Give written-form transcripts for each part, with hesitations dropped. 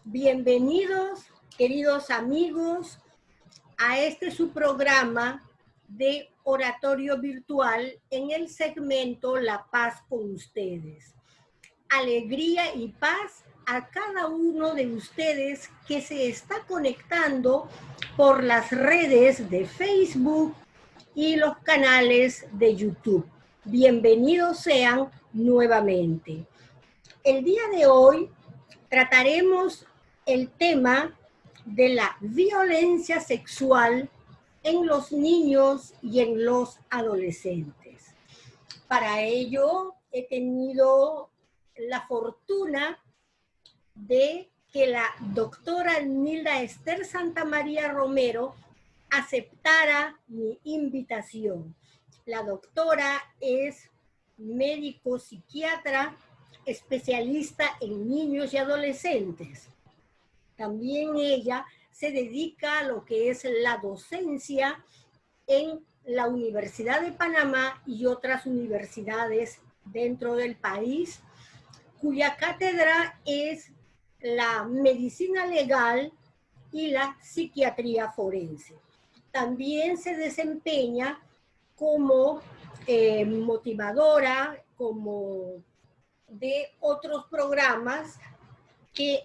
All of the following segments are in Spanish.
Bienvenidos, queridos amigos, a este su programa de oratorio virtual en el segmento La Paz con ustedes. Alegría y paz a cada uno de ustedes que se está conectando por las redes de Facebook y los canales de YouTube. Bienvenidos sean nuevamente. El día de hoy trataremos el tema de la violencia sexual en los niños y en los adolescentes. Para ello he tenido la fortuna de que la doctora Nilda Esther Santamaría Romero aceptara mi invitación. La doctora es médico psiquiatra, especialista en niños y adolescentes. También ella se dedica a lo que es la docencia en la Universidad de Panamá y otras universidades dentro del país, cuya cátedra es la medicina legal y la psiquiatría forense. También se desempeña como motivadora, como de otros programas que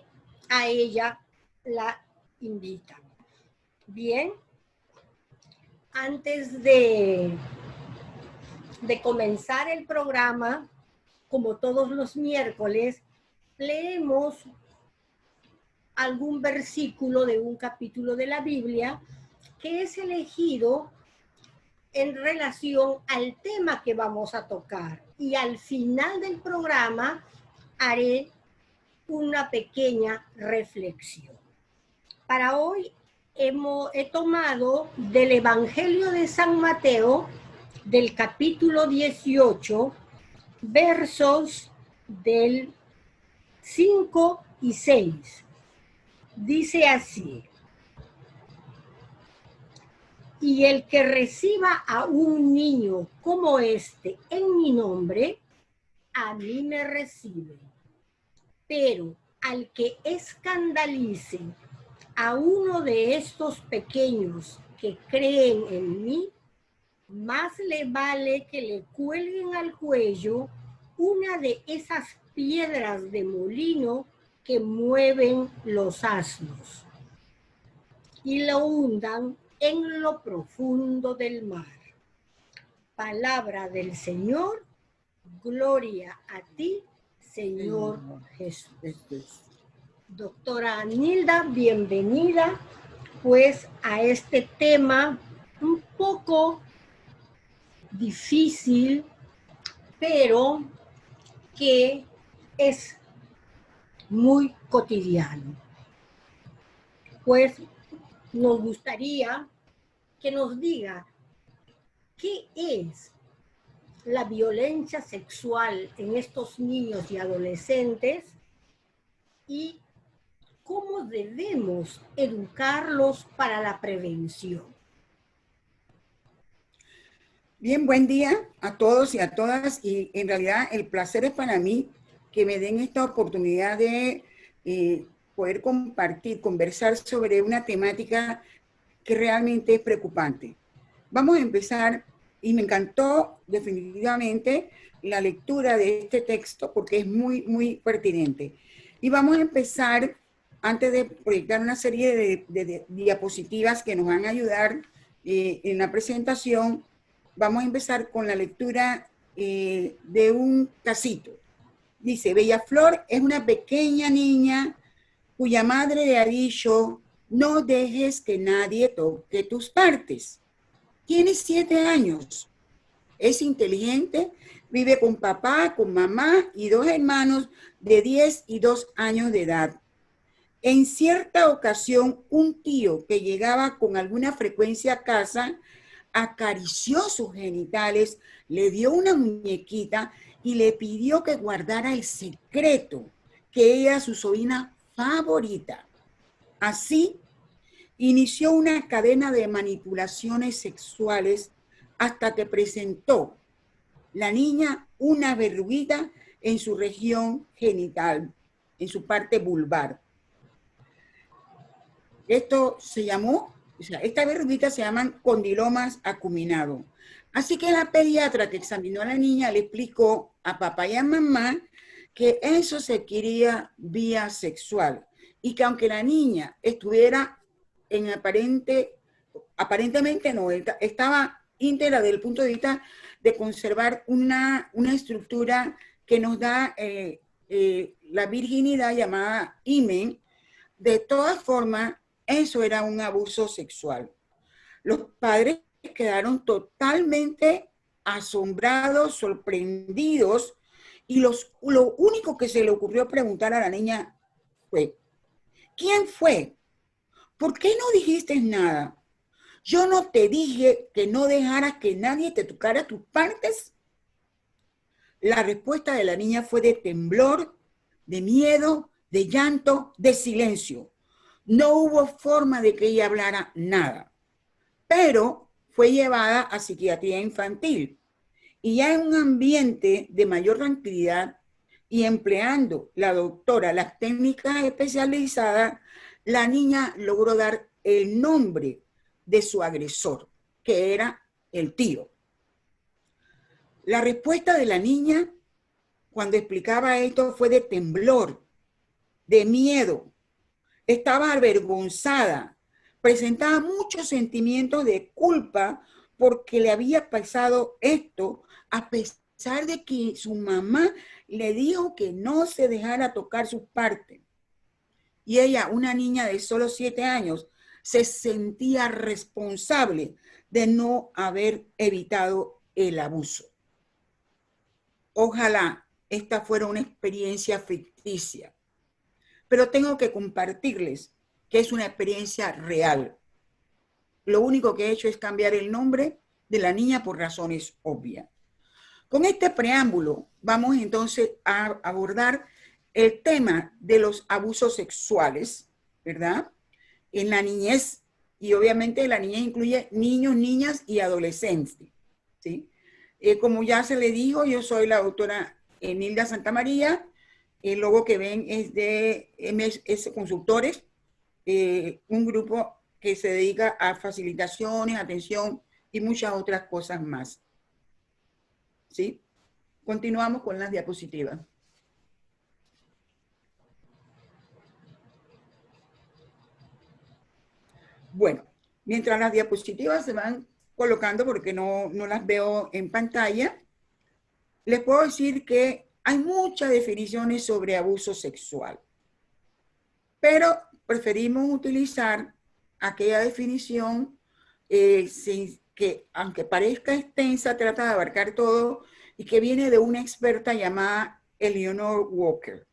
a ella la invitan. Bien, antes de comenzar el programa, como todos los miércoles, leemos algún versículo de un capítulo de la Biblia que es elegido en relación al tema que vamos a tocar. Y al final del programa haré una pequeña reflexión. Para hoy he tomado del Evangelio de San Mateo, del capítulo 18, versos del 5 y 6. Dice así: y el que reciba a un niño como este en mi nombre, a mí me recibe. Pero al que escandalice a uno de estos pequeños que creen en mí, más le vale que le cuelguen al cuello una de esas piedras de molino que mueven los asnos y lo hundan en lo profundo del mar. Palabra del Señor, gloria a ti, Señor Jesús. Doctora Nilda, bienvenida pues a este tema un poco difícil, pero que es muy cotidiano. Pues nos gustaría que nos diga qué es la violencia sexual en estos niños y adolescentes y cómo debemos educarlos para la prevención. Bien, buen día a todos y a todas, y en realidad el placer es para mí que me den esta oportunidad de poder compartir, conversar sobre una temática que realmente es preocupante. Vamos a empezar, y me encantó definitivamente la lectura de este texto porque es muy, muy pertinente. Y vamos a empezar, antes de proyectar una serie de diapositivas que nos van a ayudar en la presentación, vamos a empezar con la lectura de un casito. Dice: Bellaflor es una pequeña niña cuya madre le ha dicho: no dejes que nadie toque tus partes. Tiene 7 años. Es inteligente, vive con papá, con mamá y 2 hermanos de 10 y 2 años de edad. En cierta ocasión, un tío que llegaba con alguna frecuencia a casa acarició sus genitales, le dio una muñequita y le pidió que guardara el secreto, que ella era su sobrina favorita. Así, inició una cadena de manipulaciones sexuales hasta que presentó la niña una verruguita en su región genital, en su parte vulvar. Esto se llamó, o sea, estas verruguitas se llaman condilomas acuminados. Así que la pediatra que examinó a la niña le explicó a papá y a mamá que eso se adquiría vía sexual y que aunque la niña estuviera en aparentemente no, estaba íntegra desde el punto de vista de conservar una estructura que nos da la virginidad llamada himen. De todas formas, eso era un abuso sexual. Los padres quedaron totalmente asombrados, sorprendidos, y lo único que se le ocurrió preguntar a la niña fue, ¿quién fue? ¿Por qué no dijiste nada? Yo no te dije que no dejaras que nadie te tocara tus partes. La respuesta de la niña fue de temblor, de miedo, de llanto, de silencio. No hubo forma de que ella hablara nada, pero fue llevada a psiquiatría infantil. Y ya en un ambiente de mayor tranquilidad y empleando la doctora las técnicas especializadas, la niña logró dar el nombre de su agresor, que era el tío. La respuesta de la niña cuando explicaba esto fue de temblor, de miedo. Estaba avergonzada, presentaba muchos sentimientos de culpa porque le había pasado esto, a pesar de que su mamá le dijo que no se dejara tocar sus partes. Y ella, una niña de solo 7 años, se sentía responsable de no haber evitado el abuso. Ojalá esta fuera una experiencia ficticia, pero tengo que compartirles que es una experiencia real. Lo único que he hecho es cambiar el nombre de la niña por razones obvias. Con este preámbulo vamos entonces a abordar el tema de los abusos sexuales, ¿verdad? En la niñez, y obviamente la niñez incluye niños, niñas y adolescentes, ¿sí? Como ya se le dijo, yo soy la doctora Nilda Santamaría. El logo que ven es de MS Consultores, un grupo que se dedica a facilitaciones, atención y muchas otras cosas más. ¿Sí? Continuamos con las diapositivas. Bueno, mientras las diapositivas se van colocando, porque no las veo en pantalla, les puedo decir que hay muchas definiciones sobre abuso sexual, pero preferimos utilizar aquella definición que, aunque parezca extensa, trata de abarcar todo y que viene de una experta llamada Eleanor Walker.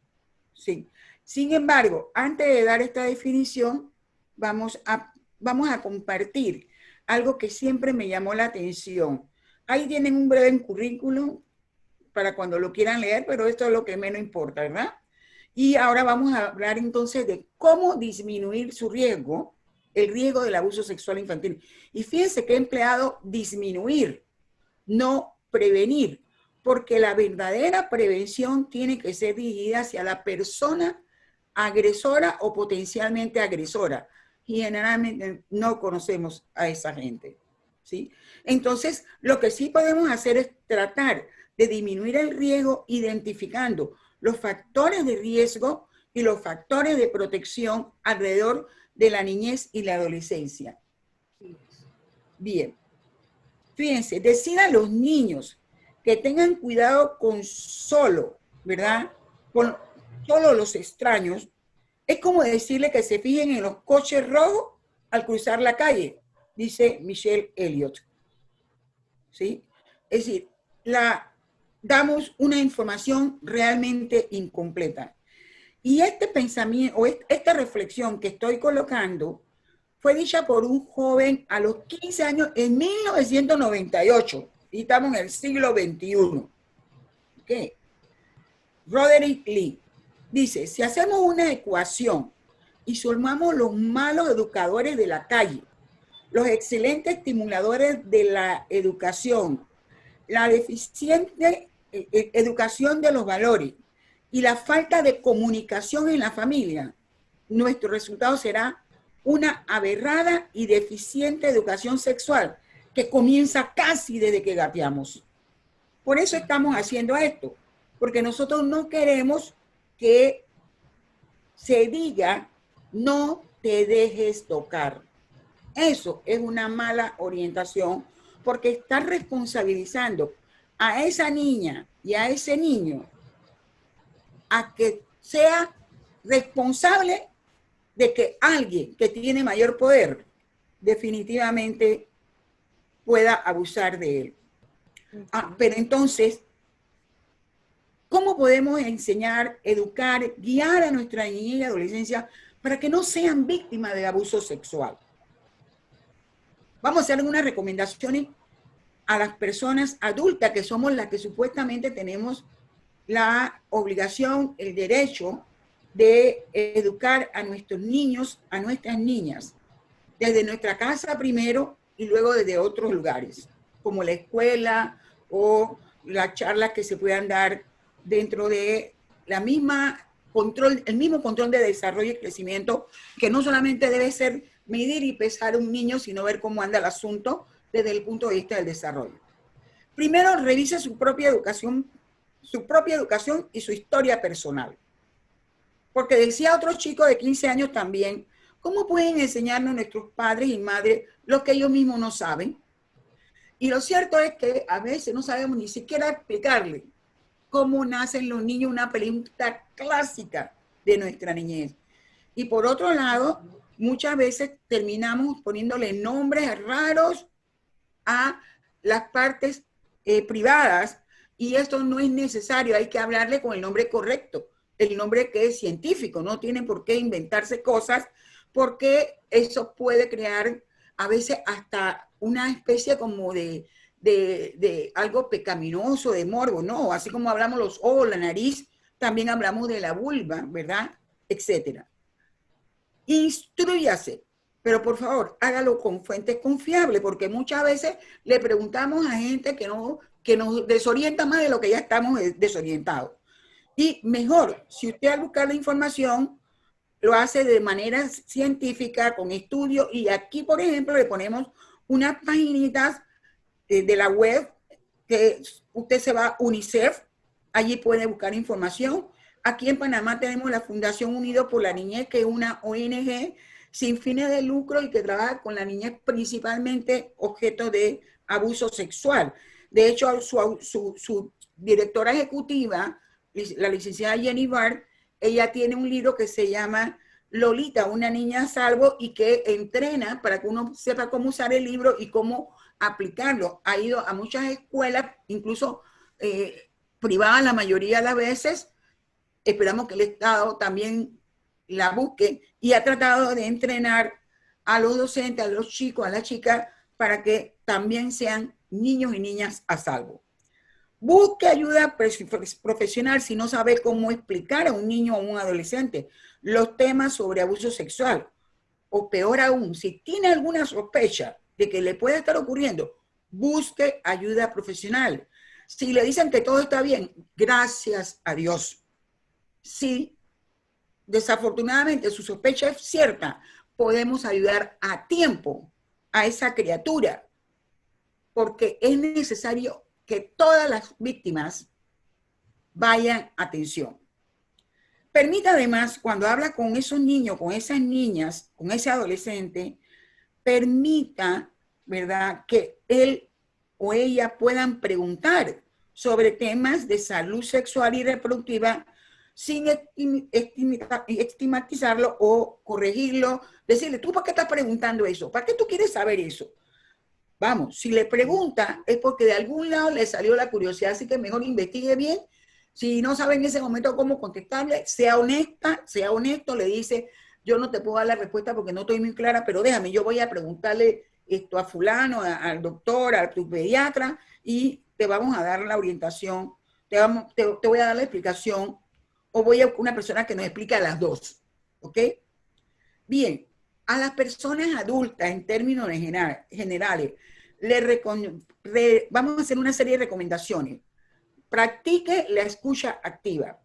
Sí. Sin embargo, antes de dar esta definición, vamos a compartir algo que siempre me llamó la atención. Ahí tienen un breve currículum para cuando lo quieran leer, pero esto es lo que menos importa, ¿verdad? Y ahora vamos a hablar entonces de cómo disminuir su riesgo, el riesgo del abuso sexual infantil. Y fíjense que he empleado disminuir, no prevenir, porque la verdadera prevención tiene que ser dirigida hacia la persona agresora o potencialmente agresora. Y generalmente no conocemos a esa gente, ¿sí? Entonces, lo que sí podemos hacer es tratar de disminuir el riesgo identificando los factores de riesgo y los factores de protección alrededor de la niñez y la adolescencia. Bien. Fíjense, decir a los niños que tengan cuidado con solo, ¿verdad? Con solo los extraños, es como decirle que se fijen en los coches rojos al cruzar la calle, dice Michelle Elliott. ¿Sí? Es decir, damos una información realmente incompleta. Y este pensamiento, o esta reflexión que estoy colocando, fue dicha por un joven a los 15 años en 1998. Y estamos en el siglo XXI. ¿Okay? Roderick Lee dice, si hacemos una ecuación y sumamos los malos educadores de la calle, los excelentes estimuladores de la educación, la deficiente educación de los valores y la falta de comunicación en la familia, nuestro resultado será una aberrada y deficiente educación sexual que comienza casi desde que gateamos. Por eso estamos haciendo esto, porque nosotros no queremos que se diga no te dejes tocar. Eso es una mala orientación porque está responsabilizando a esa niña y a ese niño a que sea responsable de que alguien que tiene mayor poder definitivamente pueda abusar de él. Pero entonces, ¿cómo podemos enseñar, educar, guiar a nuestra niñez y adolescencia para que no sean víctimas de abuso sexual? Vamos a hacer unas recomendaciones a las personas adultas, que somos las que supuestamente tenemos la obligación, el derecho de educar a nuestros niños, a nuestras niñas, desde nuestra casa primero y luego desde otros lugares, como la escuela o las charlas que se puedan dar dentro de la misma control, el mismo control de desarrollo y crecimiento, que no solamente debe ser medir y pesar a un niño, sino ver cómo anda el asunto desde el punto de vista del desarrollo. Primero, revise su propia educación y su historia personal. Porque decía otro chico de 15 años también, ¿cómo pueden enseñarnos nuestros padres y madres lo que ellos mismos no saben? Y lo cierto es que a veces no sabemos ni siquiera explicarle cómo nacen los niños, una pregunta clásica de nuestra niñez. Y por otro lado, muchas veces terminamos poniéndole nombres raros a las partes privadas, y esto no es necesario, hay que hablarle con el nombre correcto, el nombre que es científico, no tienen por qué inventarse cosas, porque eso puede crear a veces hasta una especie como de algo pecaminoso, de morbo, ¿no? Así como hablamos los ojos, la nariz, también hablamos de la vulva, ¿verdad? Etcétera. Instrúyase, pero por favor, hágalo con fuentes confiables, porque muchas veces le preguntamos a gente que nos desorienta más de lo que ya estamos desorientados. Y mejor, si usted al buscar la información, lo hace de manera científica, con estudios, y aquí, por ejemplo, le ponemos unas paginitas de la web, que usted se va a UNICEF, allí puede buscar información. Aquí en Panamá tenemos la Fundación Unidos por la Niñez, que es una ONG sin fines de lucro y que trabaja con la niñez principalmente objeto de abuso sexual. De hecho, su directora ejecutiva, la licenciada Jenny Barr, ella tiene un libro que se llama Lolita, una niña a salvo, y que entrena para que uno sepa cómo usar el libro y cómo aplicarlo. Ha ido a muchas escuelas, incluso privadas la mayoría de las veces. Esperamos que el Estado también la busque, y ha tratado de entrenar a los docentes, a los chicos, a las chicas, para que también sean niños y niñas a salvo. Busque ayuda profesional si no sabe cómo explicar a un niño o a un adolescente los temas sobre abuso sexual. O peor aún, si tiene alguna sospecha de que le puede estar ocurriendo, busque ayuda profesional. Si le dicen que todo está bien, gracias a Dios. Si desafortunadamente su sospecha es cierta, podemos ayudar a tiempo a esa criatura, porque es necesario que todas las víctimas vayan a atención. Permita además, cuando habla con esos niños, con esas niñas, con ese adolescente, permita, ¿verdad?, que él o ella puedan preguntar sobre temas de salud sexual y reproductiva sin estigmatizarlo o corregirlo, decirle, ¿tú por qué estás preguntando eso? ¿Para qué tú quieres saber eso? Vamos, si le pregunta es porque de algún lado le salió la curiosidad, así que mejor investigue bien. Si no sabe en ese momento cómo contestarle, sea honesta, sea honesto, le dice, yo no te puedo dar la respuesta porque no estoy muy clara, pero déjame, yo voy a preguntarle esto a fulano, al doctor, a tu pediatra, y te vamos a dar la orientación, te voy a dar la explicación, o voy a una persona que nos explique a las dos, ¿ok? Bien, a las personas adultas, en términos generales, vamos a hacer una serie de recomendaciones. Practique la escucha activa,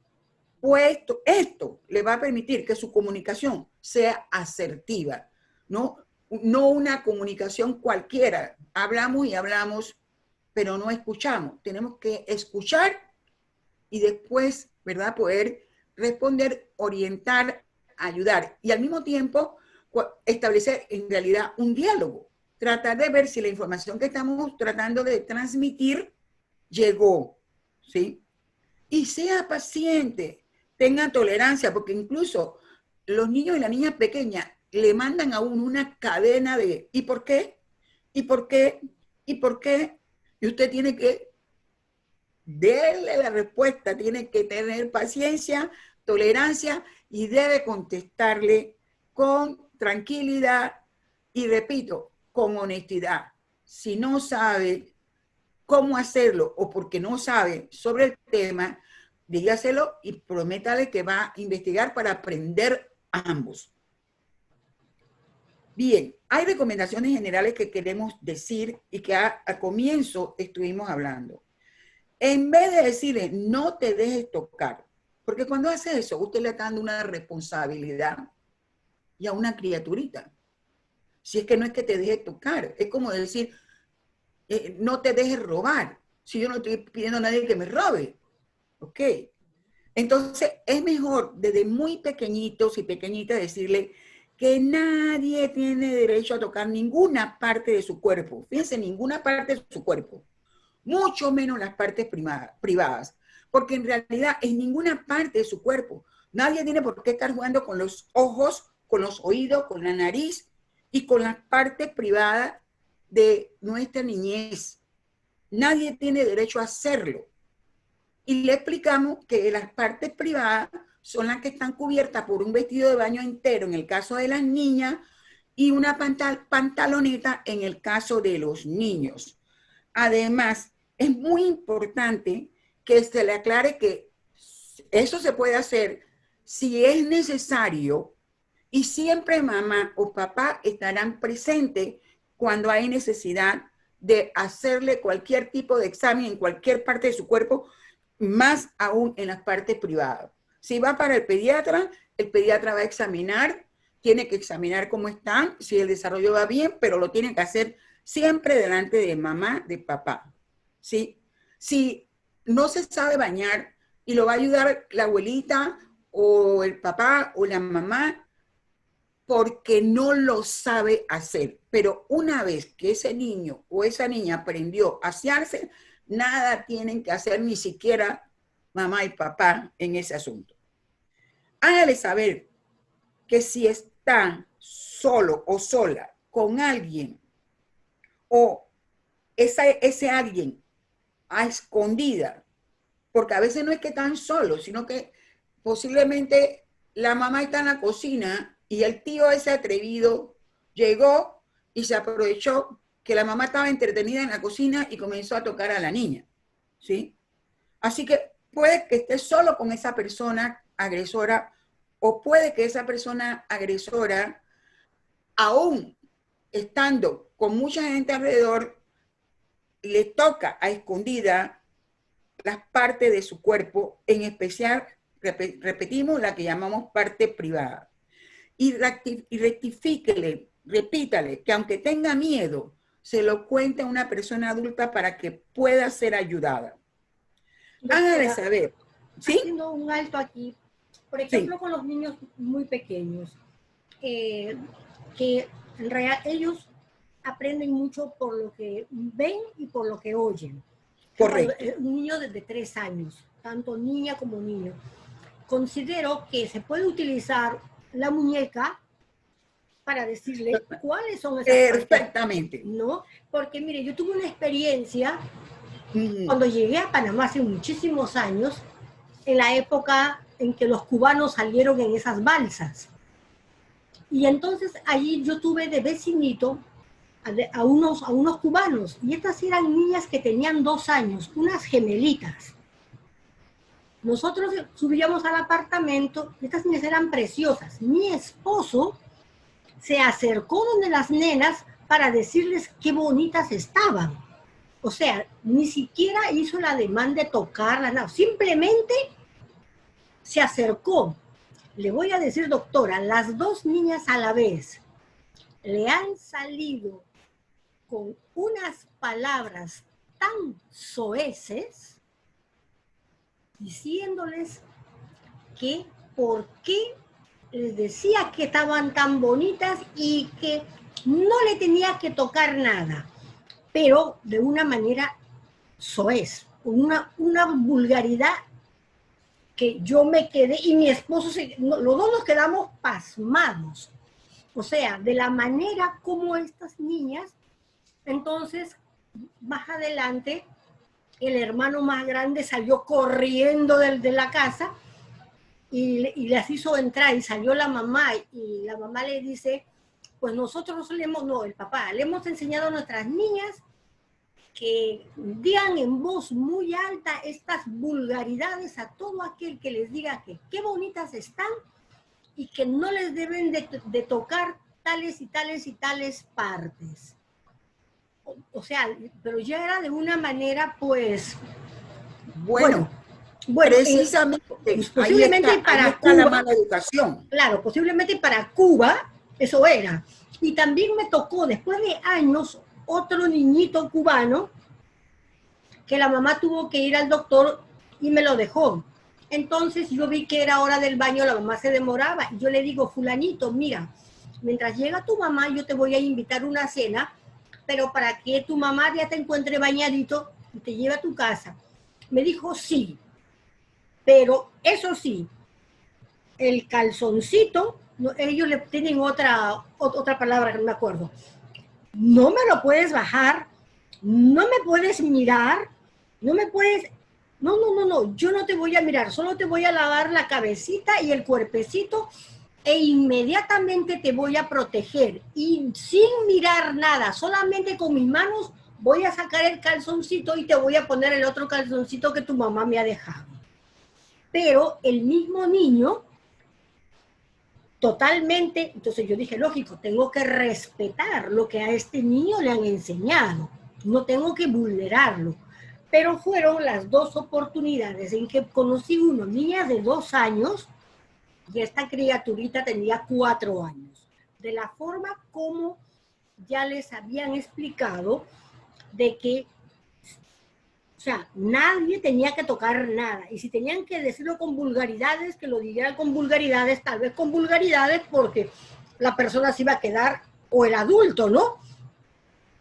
pues esto le va a permitir que su comunicación sea asertiva. no una comunicación cualquiera. Hablamos y hablamos, pero no escuchamos. Tenemos que escuchar y después, ¿verdad?, poder responder, orientar, ayudar. Y al mismo tiempo, establecer en realidad un diálogo. Tratar de ver si la información que estamos tratando de transmitir llegó, ¿sí? Y sea paciente, tenga tolerancia, porque incluso los niños y las niñas pequeñas le mandan a uno una cadena de ¿y por qué? ¿Y por qué? ¿Y por qué? Y usted tiene que darle la respuesta, tiene que tener paciencia, tolerancia y debe contestarle con tranquilidad y, repito, con honestidad. Si no sabe cómo hacerlo o porque no sabe sobre el tema, dígaselo y prométale que va a investigar para aprender ambos. Bien, hay recomendaciones generales que queremos decir y que a comienzo estuvimos hablando. En vez de decirle, no te dejes tocar, porque cuando hace eso, usted le está dando una responsabilidad y a una criaturita. Si es que no es que te deje tocar, es como decir, no te dejes robar. Si yo no estoy pidiendo a nadie que me robe, ¿ok? Entonces, es mejor desde muy pequeñitos y pequeñitas decirle que nadie tiene derecho a tocar ninguna parte de su cuerpo. Fíjense, ninguna parte de su cuerpo. Mucho menos las partes privadas. Porque en realidad en ninguna parte de su cuerpo. Nadie tiene por qué estar jugando con los ojos, con los oídos, con la nariz y con las partes privadas de nuestra niñez. Nadie tiene derecho a hacerlo. Y le explicamos que las partes privadas son las que están cubiertas por un vestido de baño entero en el caso de las niñas y una pantaloneta en el caso de los niños. Además, es muy importante que se le aclare que eso se puede hacer si es necesario y siempre mamá o papá estarán presentes cuando hay necesidad de hacerle cualquier tipo de examen en cualquier parte de su cuerpo, más aún en las partes privadas. Si va para el pediatra va a examinar, tiene que examinar cómo están, si el desarrollo va bien, pero lo tiene que hacer siempre delante de mamá, de papá. ¿Sí? Si no se sabe bañar y lo va a ayudar la abuelita o el papá o la mamá, porque no lo sabe hacer. Pero una vez que ese niño o esa niña aprendió a asearse, nada tienen que hacer ni siquiera mamá y papá en ese asunto. Hágale saber que si está solo o sola con alguien o ese alguien a escondida, porque a veces no es que están solos, sino que posiblemente la mamá está en la cocina y el tío ese atrevido llegó y se aprovechó que la mamá estaba entretenida en la cocina y comenzó a tocar a la niña, ¿sí? Así que puede que esté solo con esa persona agresora o puede que esa persona agresora, aún estando con mucha gente alrededor, le toca a escondida las partes de su cuerpo, en especial, repetimos, la que llamamos parte privada. Y rectifíquele, repítale, que aunque tenga miedo, se lo cuente a una persona adulta para que pueda ser ayudada. Hágale saber. ¿Sí? Haciendo un alto aquí, por ejemplo, sí, con los niños muy pequeños, que en realidad ellos aprenden mucho por lo que ven y por lo que oyen. Correcto. Un niño de 3 años, tanto niña como niño. Considero que se puede utilizar la muñeca para decirle cuáles son esas perfectamente partes, ¿no? Porque mire, yo tuve una experiencia cuando llegué a Panamá hace muchísimos años, en la época en que los cubanos salieron en esas balsas. Y entonces allí yo tuve de vecinito a unos cubanos, y estas eran niñas que tenían 2 años, unas gemelitas. Nosotros subíamos al apartamento, y estas niñas eran preciosas. Mi esposo se acercó donde las nenas para decirles qué bonitas estaban. O sea, ni siquiera hizo la demanda de tocarlas, no, simplemente se acercó. Le voy a decir, doctora, las 2 niñas a la vez le han salido con unas palabras tan soeces, diciéndoles que por qué les decía que estaban tan bonitas y que no le tenía que tocar nada, pero de una manera soez, una vulgaridad que yo me quedé y mi esposo, los dos nos quedamos pasmados. O sea, de la manera como estas niñas, entonces, más adelante, el hermano más grande salió corriendo de la casa y las hizo entrar y salió la mamá y la mamá le dice, pues nosotros el papá, le hemos enseñado a nuestras niñas que digan en voz muy alta estas vulgaridades a todo aquel que les diga que qué bonitas están y que no les deben de tocar tales y tales y tales partes. O sea, pero ya era de una manera, pues, bueno, precisamente pues posiblemente ahí para está Cuba, la mala educación. claro, posiblemente para Cuba eso era. Y también me tocó, después de años, otro niñito cubano que la mamá tuvo que ir al doctor y me lo dejó. Entonces yo vi que era hora del baño, la mamá se demoraba y yo le digo, fulanito, mira, mientras llega tu mamá yo te voy a invitar a una cena, pero para que tu mamá ya te encuentre bañadito y te lleve a tu casa. Me dijo sí, pero eso sí, el calzoncito, no, ellos le tienen otra palabra que no me acuerdo, no me lo puedes bajar, no me puedes mirar, no me puedes, no, yo no te voy a mirar, solo te voy a lavar la cabecita y el cuerpecito e inmediatamente te voy a proteger y sin mirar nada, solamente con mis manos voy a sacar el calzoncito y te voy a poner el otro calzoncito que tu mamá me ha dejado. Pero el mismo niño, totalmente, entonces yo dije, lógico, tengo que respetar lo que a este niño le han enseñado, no tengo que vulnerarlo. Pero fueron las dos oportunidades en que conocí una niña de 2 años y esta criaturita tenía 4 años. De la forma como ya les habían explicado de que, o sea, nadie tenía que tocar nada. Y si tenían que decirlo con vulgaridades, que lo dijeran con vulgaridades, tal vez con vulgaridades porque la persona se iba a quedar, o el adulto, ¿no?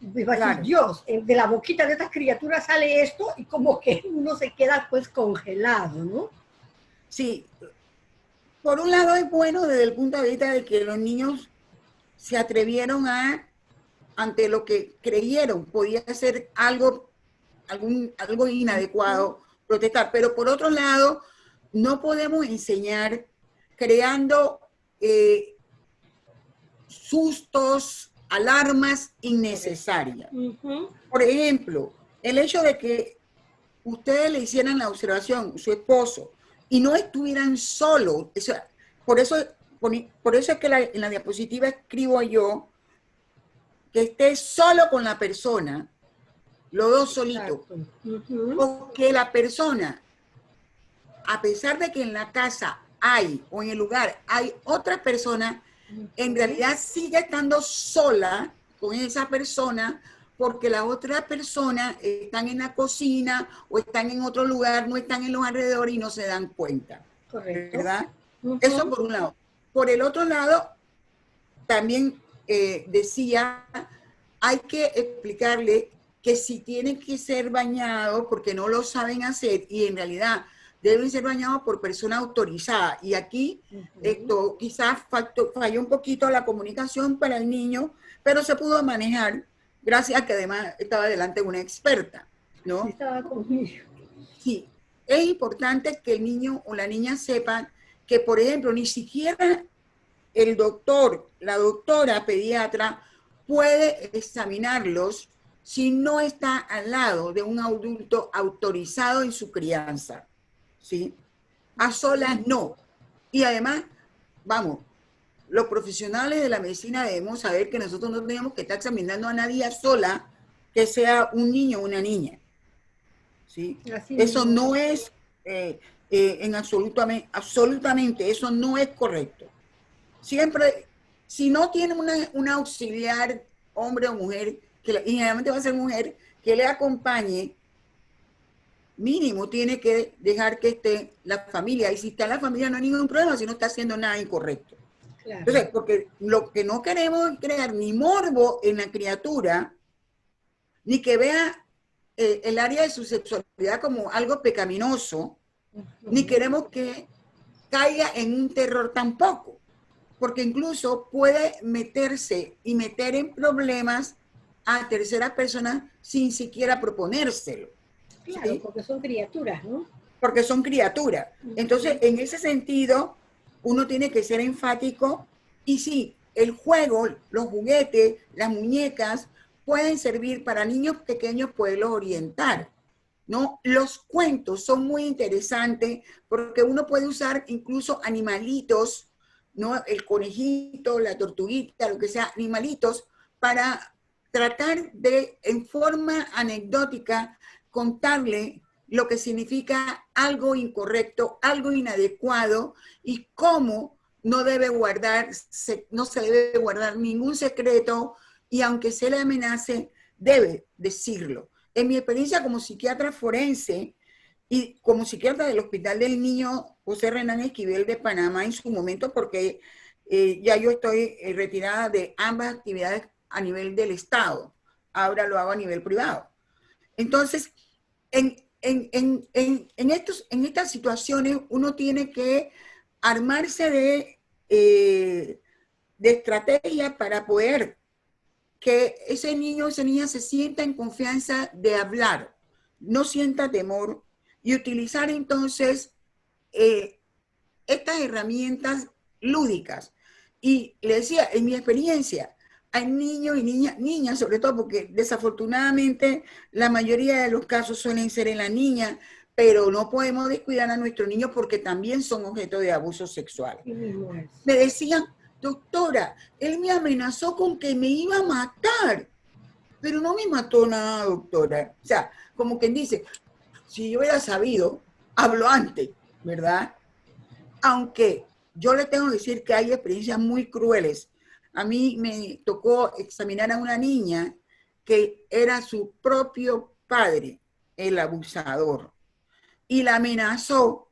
Iba a decir, claro, Dios, de la boquita de estas criaturas sale esto y como que uno se queda pues congelado, ¿no? Sí, por un lado es bueno desde el punto de vista de que los niños se atrevieron ante lo que creyeron podía ser algo inadecuado, protestar. Pero por otro lado, no podemos enseñar creando sustos, alarmas innecesarias. Por ejemplo, el hecho de que ustedes le hicieran la observación, su esposo, y no estuvieran solos, o sea, por eso es que en la diapositiva escribo yo que esté solo con la persona, los dos solitos, porque la persona, a pesar de que en la casa hay, o en el lugar hay otra persona, en realidad sigue estando sola con esa persona, porque la otra persona están en la cocina o están en otro lugar, no están en los alrededores y no se dan cuenta. Correcto. ¿Verdad? Eso por un lado. Por el otro lado, también decía, hay que explicarle que si tienen que ser bañados porque no lo saben hacer y en realidad deben ser bañados por persona autorizada. Y aquí esto quizás falló un poquito la comunicación para el niño, pero se pudo manejar gracias a que además estaba delante una experta, ¿no? Estaba conmigo. Sí, es importante que el niño o la niña sepan que, por ejemplo, ni siquiera el doctor, la doctora pediatra puede examinarlos si no está al lado de un adulto autorizado en su crianza, ¿sí? A solas no. Y además, vamos, los profesionales de la medicina debemos saber que nosotros no tenemos que estar examinando a nadie a sola, que sea un niño o una niña, ¿sí? Eso no es absolutamente, eso no es correcto. Siempre Si no tiene una auxiliar, hombre o mujer, y generalmente va a ser mujer, que le acompañe, mínimo tiene que dejar que esté la familia. Y si está la familia no hay ningún problema, si no está haciendo nada incorrecto. Claro. Entonces, porque lo que no queremos es crear ni morbo en la criatura, ni que vea el área de su sexualidad como algo pecaminoso, ni queremos que caiga en un terror tampoco, porque incluso puede meterse y meter en problemas a terceras personas sin siquiera proponérselo. Claro, ¿sí? Porque son criaturas, ¿no? Porque son criaturas. Entonces, en ese sentido, uno tiene que ser enfático y sí, el juego, los juguetes, las muñecas pueden servir para niños pequeños, poderlos orientar, ¿no? Los cuentos son muy interesantes porque uno puede usar incluso animalitos, ¿no? El conejito, la tortuguita, lo que sea, animalitos, para tratar de, en forma anecdótica, contarle lo que significa algo incorrecto, algo inadecuado y cómo no debe no se debe guardar ningún secreto y aunque se le amenace, debe decirlo. En mi experiencia como psiquiatra forense y como psiquiatra del Hospital del Niño José Renán Esquivel de Panamá en su momento, porque ya yo estoy retirada de ambas actividades a nivel del Estado, ahora lo hago a nivel privado. Entonces, en estas situaciones uno tiene que armarse de estrategia para poder que ese niño o esa niña se sienta en confianza de hablar, no sienta temor y utilizar entonces estas herramientas lúdicas. Y le decía, en mi experiencia, hay niños y niñas sobre todo, porque desafortunadamente la mayoría de los casos suelen ser en la niña, pero no podemos descuidar a nuestros niños porque también son objeto de abuso sexual. Me decían, doctora, él me amenazó con que me iba a matar, pero no me mató nada, doctora. O sea, como quien dice, si yo hubiera sabido, hablo antes, ¿verdad? Aunque yo le tengo que decir que hay experiencias muy crueles. A mí me tocó examinar a una niña que era su propio padre, el abusador, y la amenazó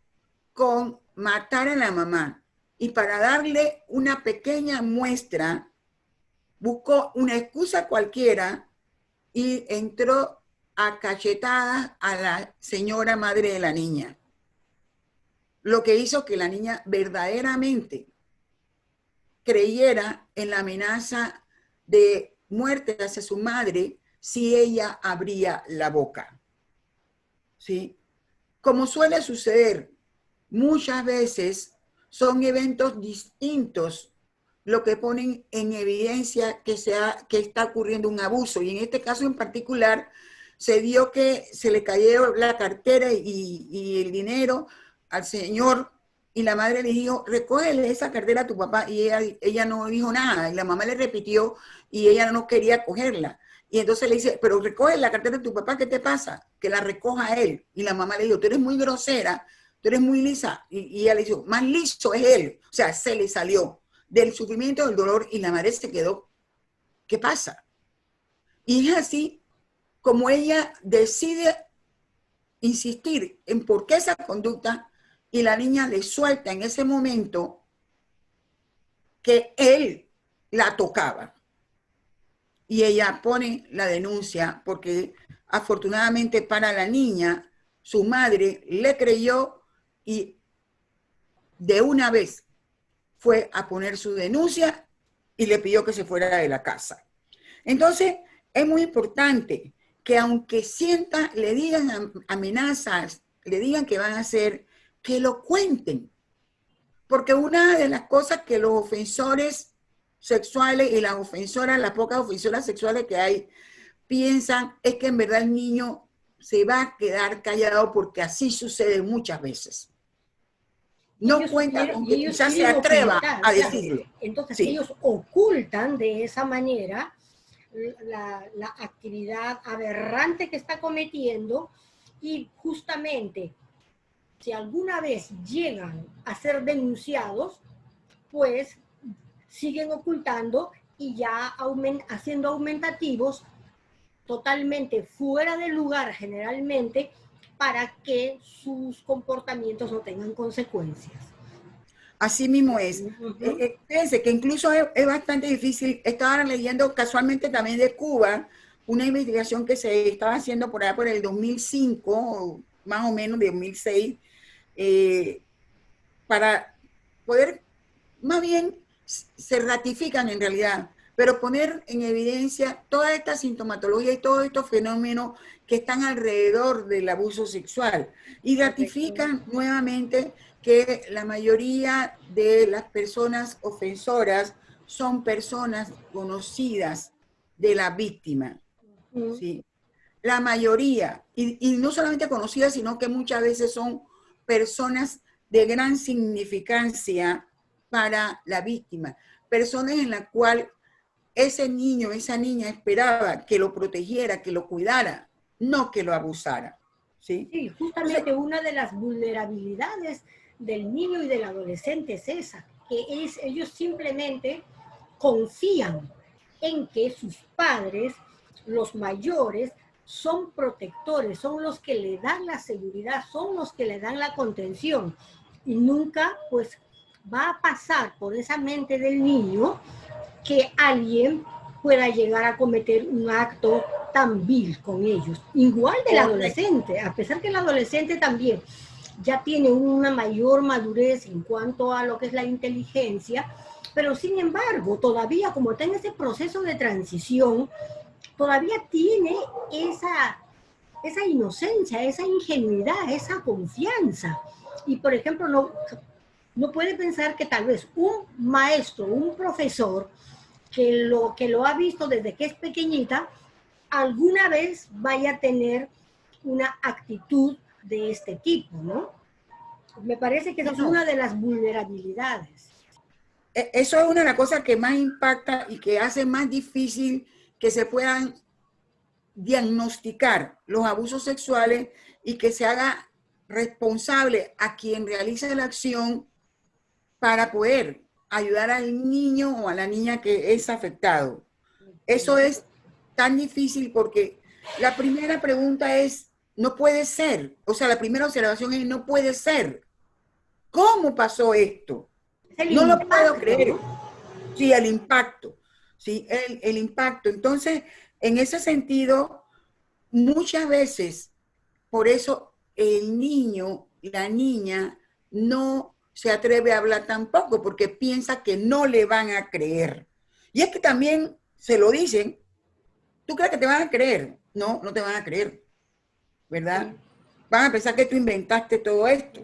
con matar a la mamá. Y para darle una pequeña muestra, buscó una excusa cualquiera y entró a cachetadas a la señora madre de la niña. Lo que hizo que la niña verdaderamente creyera en la amenaza de muerte hacia su madre si ella abría la boca. ¿Sí? Como suele suceder, muchas veces son eventos distintos lo que ponen en evidencia que está ocurriendo un abuso. Y en este caso en particular, se dio que se le cayó la cartera y el dinero al señor, y la madre le dijo, recógele esa cartera a tu papá, y ella no dijo nada, y la mamá le repitió, y ella no quería cogerla. Y entonces le dice, pero recoge la cartera de tu papá, ¿qué te pasa? Que la recoja él. Y la mamá le dijo, tú eres muy grosera, tú eres muy lisa. Y ella le dijo, más liso es él. O sea, se le salió del sufrimiento, del dolor, y la madre se quedó, ¿qué pasa? Y es así como ella decide insistir en por qué esa conducta, y la niña le suelta en ese momento que él la tocaba. Y ella pone la denuncia porque afortunadamente para la niña, su madre le creyó y de una vez fue a poner su denuncia y le pidió que se fuera de la casa. Entonces, es muy importante que aunque le digan amenazas, le digan que van a hacer, que lo cuenten. Porque una de las cosas que los ofensores sexuales y las pocas ofensoras sexuales que hay, piensan es que en verdad el niño se va a quedar callado porque así sucede muchas veces. No cuenta con que quizás se atreva a decirlo. Entonces ellos ocultan de esa manera la actividad aberrante que está cometiendo, y justamente si alguna vez llegan a ser denunciados, pues siguen ocultando y ya haciendo aumentativos totalmente fuera de lugar generalmente para que sus comportamientos no tengan consecuencias. Así mismo es. Fíjense que incluso es bastante difícil. Estaba leyendo casualmente también de Cuba una investigación que se estaba haciendo por allá por el 2005, más o menos 2006, para poder, más bien, se ratifican en realidad, pero poner en evidencia toda esta sintomatología y todos estos fenómenos que están alrededor del abuso sexual y ratifican nuevamente que la mayoría de las personas ofensoras son personas conocidas de la víctima, ¿sí? La mayoría, y no solamente conocidas, sino que muchas veces son personas de gran significancia para la víctima, personas en las cuales ese niño, esa niña esperaba que lo protegiera, que lo cuidara, no que lo abusara. ¿Sí? Sí, justamente una de las vulnerabilidades del niño y del adolescente es esa, que ellos simplemente confían en que sus padres, los mayores, son protectores, son los que le dan la seguridad, son los que le dan la contención. Y nunca, pues, va a pasar por esa mente del niño que alguien pueda llegar a cometer un acto tan vil con ellos. Igual del adolescente, a pesar que el adolescente también ya tiene una mayor madurez en cuanto a lo que es la inteligencia, pero sin embargo, todavía como está en ese proceso de transición, todavía tiene esa inocencia, esa ingenuidad, esa confianza. Y por ejemplo, no puede pensar que tal vez un maestro, un profesor, que lo ha visto desde que es pequeñita, alguna vez vaya a tener una actitud de este tipo, ¿no? Me parece que esa es una de las vulnerabilidades. Eso es una de las cosas que más impacta y que hace más difícil que se puedan diagnosticar los abusos sexuales y que se haga responsable a quien realiza la acción para poder ayudar al niño o a la niña que es afectado. Eso es tan difícil porque la primera pregunta es, no puede ser. O sea, la primera observación es, no puede ser. ¿Cómo pasó esto? No lo puedo creer. Sí, el impacto. Sí, el impacto. Entonces, en ese sentido, muchas veces, por eso el niño, la niña, no se atreve a hablar tampoco, porque piensa que no le van a creer. Y es que también se lo dicen, ¿tú crees que te van a creer? No, no te van a creer, ¿verdad? Sí. Van a pensar que tú inventaste todo esto.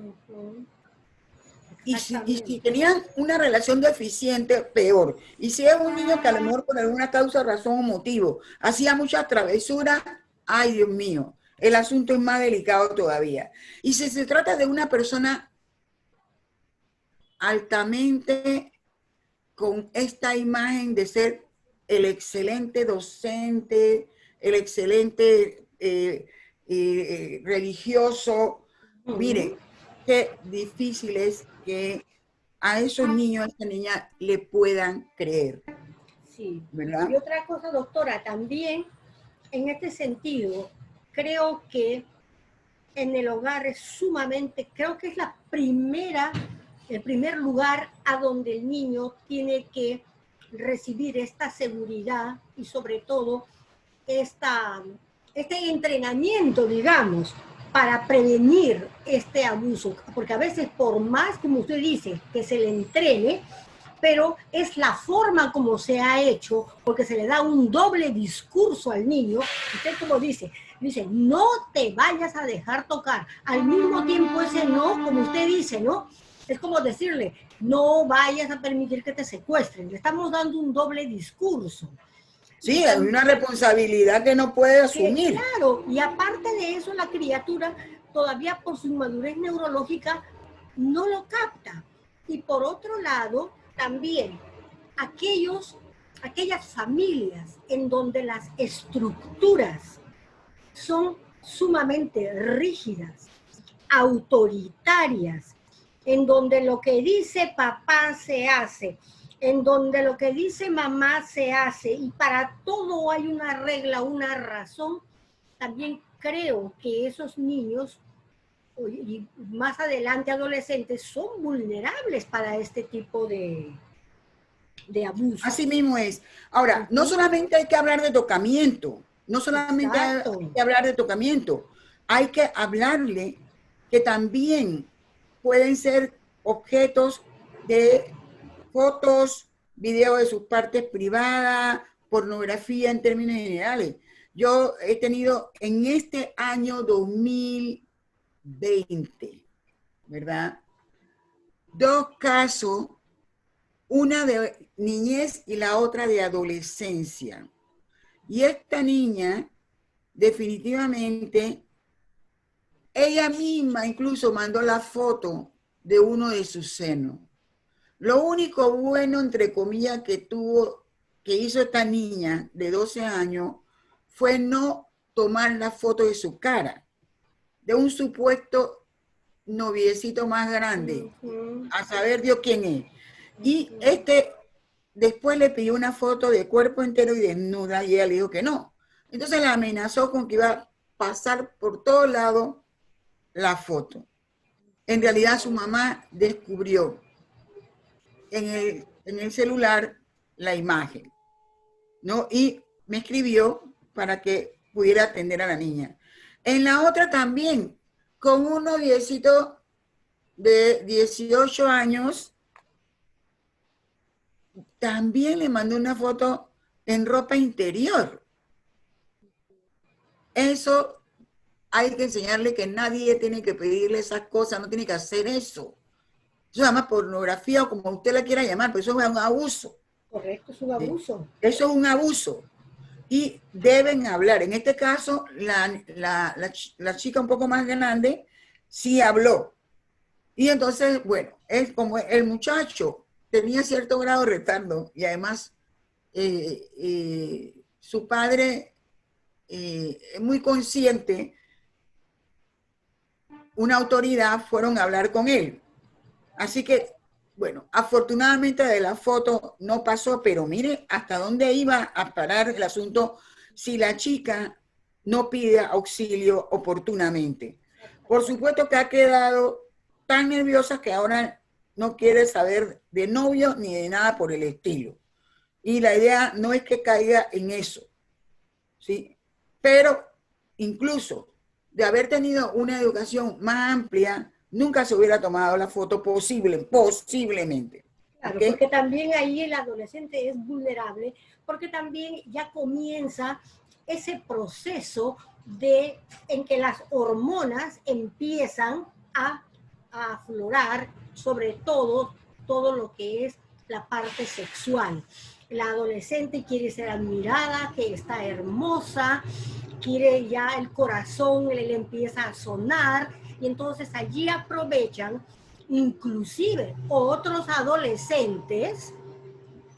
Y si tenían una relación deficiente, peor. Y si es un niño que a lo mejor por alguna causa, razón o motivo hacía muchas travesuras, ay Dios mío, el asunto es más delicado todavía. Y si se trata de una persona altamente con esta imagen de ser el excelente docente, el excelente religioso, mire, qué difícil es que a esos niños, a esa niña, le puedan creer. Sí. ¿Verdad? Y otra cosa, doctora, también en este sentido, creo que en el hogar es sumamente, creo que es el primer lugar a donde el niño tiene que recibir esta seguridad y sobre todo este entrenamiento, digamos, para prevenir este abuso, porque a veces por más, como usted dice, que se le entrene, pero es la forma como se ha hecho, porque se le da un doble discurso al niño. Usted como dice, no te vayas a dejar tocar. Al mismo tiempo ese no, como usted dice, ¿no? Es como decirle, no vayas a permitir que te secuestren. Le estamos dando un doble discurso. Sí, hay una responsabilidad que no puede asumir. Claro, y aparte de eso, la criatura todavía por su inmadurez neurológica no lo capta. Y por otro lado, también aquellas familias en donde las estructuras son sumamente rígidas, autoritarias, en donde lo que dice papá se hace, en donde lo que dice mamá se hace y para todo hay una regla, una razón, también creo que esos niños y más adelante adolescentes son vulnerables para este tipo de abusos. Así mismo es. Ahora, no solamente hay que hablar de tocamiento, no solamente hay Exacto. que hablar de tocamiento, hay que hablarle que también pueden ser objetos de fotos, videos de sus partes privadas, pornografía en términos generales. Yo he tenido en este año 2020, ¿verdad? Dos casos, una de niñez y la otra de adolescencia. Y esta niña, definitivamente, ella misma incluso mandó la foto de uno de sus senos. Lo único bueno, entre comillas, que hizo esta niña de 12 años, fue no tomar la foto de su cara, de un supuesto noviecito más grande, a saber Dios quién es. Y después le pidió una foto de cuerpo entero y desnuda y ella le dijo que no. Entonces la amenazó con que iba a pasar por todos lados la foto. En realidad su mamá descubrió en el celular la imagen, ¿no? Y me escribió para que pudiera atender a la niña. En la otra también, con un noviecito de 18 años, también le mandó una foto en ropa interior. Eso hay que enseñarle que nadie tiene que pedirle esas cosas, no tiene que hacer eso. Eso se llama pornografía o como usted la quiera llamar, pero eso es un abuso. Correcto, es un abuso. Eso es un abuso. Y deben hablar. En este caso, la chica un poco más grande sí habló. Y entonces, bueno, es como el muchacho tenía cierto grado de retardo y además su padre es muy consciente, una autoridad fueron a hablar con él. Así que, bueno, afortunadamente de la foto no pasó, pero mire hasta dónde iba a parar el asunto si la chica no pide auxilio oportunamente. Por supuesto que ha quedado tan nerviosa que ahora no quiere saber de novio ni de nada por el estilo. Y la idea no es que caiga en eso, ¿sí? Pero incluso de haber tenido una educación más amplia, nunca se hubiera tomado la foto posiblemente. Claro, ¿Okay? porque también ahí el adolescente es vulnerable, porque también ya comienza ese proceso en que las hormonas empiezan a aflorar, sobre todo lo que es la parte sexual. La adolescente quiere ser admirada, que está hermosa, quiere ya el corazón, le empieza a sonar, y entonces allí aprovechan inclusive otros adolescentes,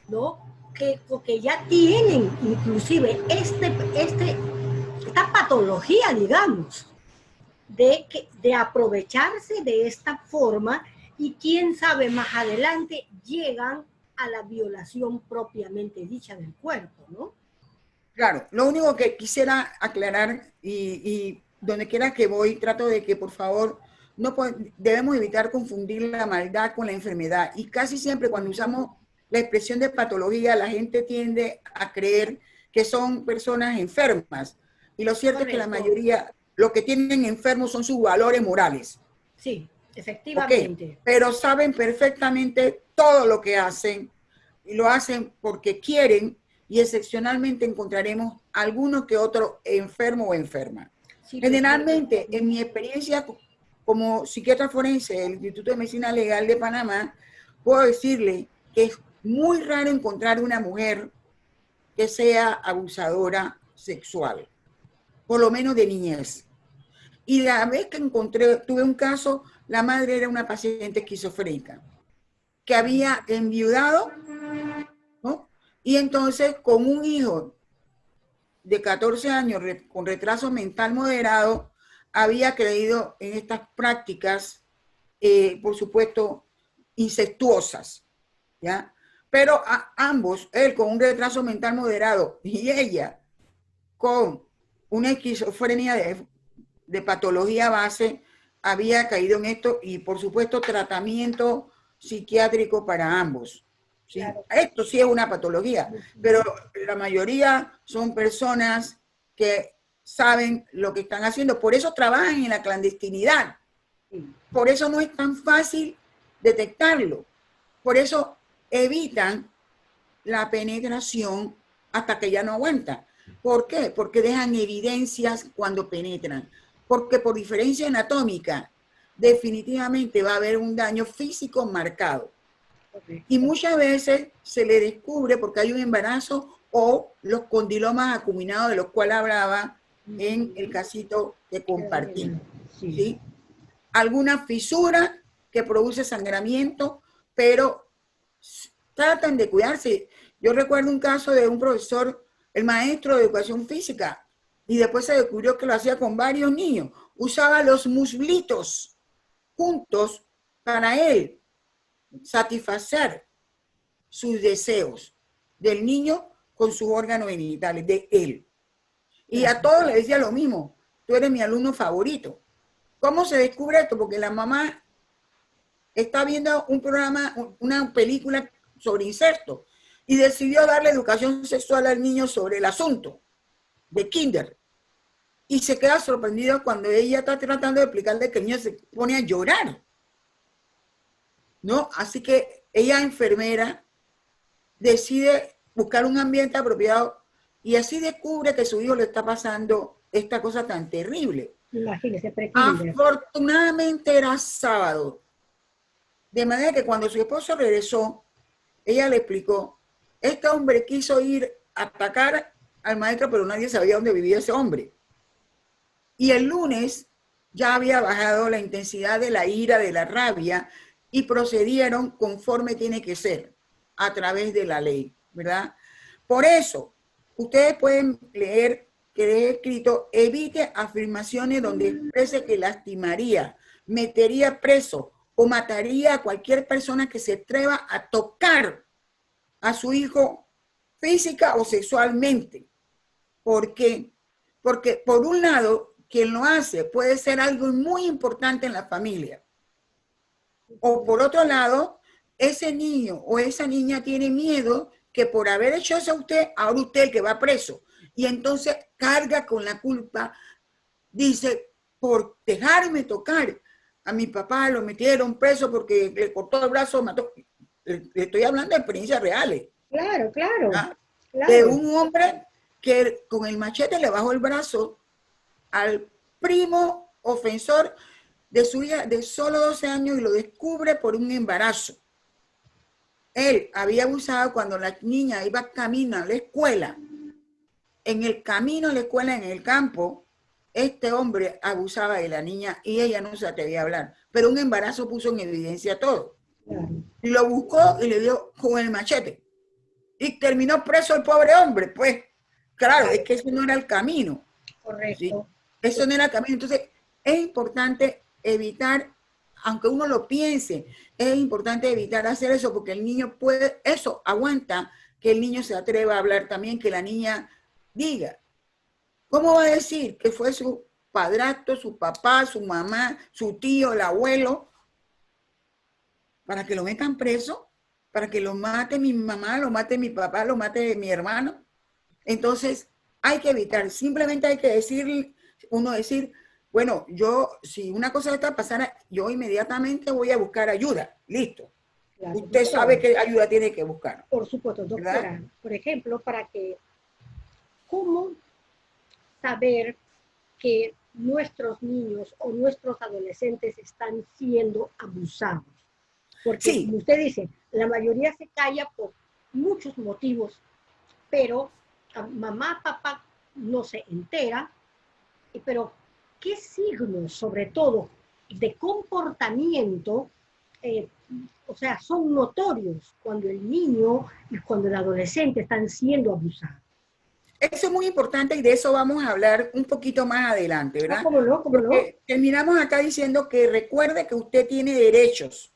¿no? Que ya tienen inclusive esta patología, digamos, de aprovecharse de esta forma y quién sabe más adelante llegan a la violación propiamente dicha del cuerpo, ¿no? Claro, lo único que quisiera aclarar y donde quiera que voy, trato de que por favor no debemos evitar confundir la maldad con la enfermedad. Y casi siempre cuando usamos la expresión de patología, la gente tiende a creer que son personas enfermas. Y lo cierto es que la mayoría, lo que tienen enfermos son sus valores morales. Sí, efectivamente. Okay, pero saben perfectamente todo lo que hacen y lo hacen porque quieren y excepcionalmente encontraremos alguno que otro enfermo o enferma. Sí, generalmente, en mi experiencia como psiquiatra forense del Instituto de Medicina Legal de Panamá, puedo decirle que es muy raro encontrar una mujer que sea abusadora sexual, por lo menos de niñez. Y la vez que tuve un caso, la madre era una paciente esquizofrénica que había enviudado, ¿no? Y entonces con un hijo de 14 años con retraso mental moderado, había creído en estas prácticas, por supuesto, incestuosas, ¿ya? Pero a ambos, él con un retraso mental moderado y ella con una esquizofrenia de patología base, había caído en esto y por supuesto tratamiento psiquiátrico para ambos. ¿Sí? Claro. Esto sí es una patología, pero la mayoría son personas que saben lo que están haciendo, por eso trabajan en la clandestinidad, por eso no es tan fácil detectarlo, por eso evitan la penetración hasta que ya no aguanta. ¿Por qué? Porque dejan evidencias cuando penetran, porque por diferencia anatómica definitivamente va a haber un daño físico marcado. Y muchas veces se le descubre porque hay un embarazo o los condilomas acuminados de los cuales hablaba en el casito que compartí. ¿Sí? Alguna fisura que produce sangramiento, pero tratan de cuidarse. Yo recuerdo un caso de un profesor, el maestro de educación física, y después se descubrió que lo hacía con varios niños. Usaba los muslitos juntos para él satisfacer sus deseos del niño con sus órganos genitales, de él. Y a todos le decía lo mismo, tú eres mi alumno favorito. ¿Cómo se descubre esto? Porque la mamá está viendo un programa, una película sobre insectos y decidió darle educación sexual al niño sobre el asunto de kinder. Y se queda sorprendido cuando ella está tratando de explicarle que el niño se pone a llorar. ¿No? Así que ella, enfermera, decide buscar un ambiente apropiado y así descubre que su hijo le está pasando esta cosa tan terrible. Imagínese, afortunadamente era sábado, de manera que cuando su esposo regresó, ella le explicó, este hombre quiso ir a atacar al maestro, pero nadie sabía dónde vivía ese hombre. Y el lunes ya había bajado la intensidad de la ira, de la rabia, y procedieron conforme tiene que ser, a través de la ley, ¿verdad? Por eso, ustedes pueden leer que he escrito, evite afirmaciones donde exprese que lastimaría, metería preso o mataría a cualquier persona que se atreva a tocar a su hijo física o sexualmente. ¿Por qué? Porque por un lado, quien lo hace puede ser algo muy importante en la familia. O por otro lado, ese niño o esa niña tiene miedo que por haber hecho eso a usted, ahora usted el que va preso. Y entonces carga con la culpa, dice, por dejarme tocar a mi papá, lo metieron preso porque le cortó el brazo, mató. Le estoy hablando de experiencias reales. Claro, claro, ¿Ah? claro. De un hombre que con el machete le bajó el brazo al primo ofensor de su hija de solo 12 años y lo descubre por un embarazo. Él había abusado cuando la niña iba camino a la escuela. En el camino a la escuela, en el campo, este hombre abusaba de la niña y ella no se atrevía a hablar. Pero un embarazo puso en evidencia todo. Y lo buscó y le dio con el machete. Y terminó preso el pobre hombre. Pues, claro, es que eso no era el camino. Correcto. ¿Sí? Eso no era el camino. Entonces, es importante evitar, aunque uno lo piense, es importante evitar hacer eso porque el niño puede, eso aguanta que el niño se atreva a hablar también, que la niña diga. ¿Cómo va a decir que fue su padrastro, su papá, su mamá, su tío, el abuelo, para que lo metan preso? Para que lo mate mi mamá, lo mate mi papá, lo mate mi hermano. Entonces, hay que evitar, simplemente hay que decir, bueno, yo, si una cosa está pasando, yo inmediatamente voy a buscar ayuda, listo. Claro, usted sabe qué ayuda tiene que buscar. Por supuesto, doctora. ¿Verdad? Por ejemplo, ¿cómo saber que nuestros niños o nuestros adolescentes están siendo abusados? Porque, sí, como usted dice, la mayoría se calla por muchos motivos, pero mamá, papá no se entera, pero ¿qué signos, sobre todo, de comportamiento, o sea, son notorios cuando el niño y cuando el adolescente están siendo abusados? Eso es muy importante y de eso vamos a hablar un poquito más adelante, ¿verdad? ¿Cómo no? ¿Cómo no? Terminamos acá diciendo que recuerde que usted tiene derechos,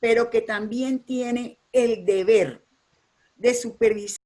pero que también tiene el deber de supervisar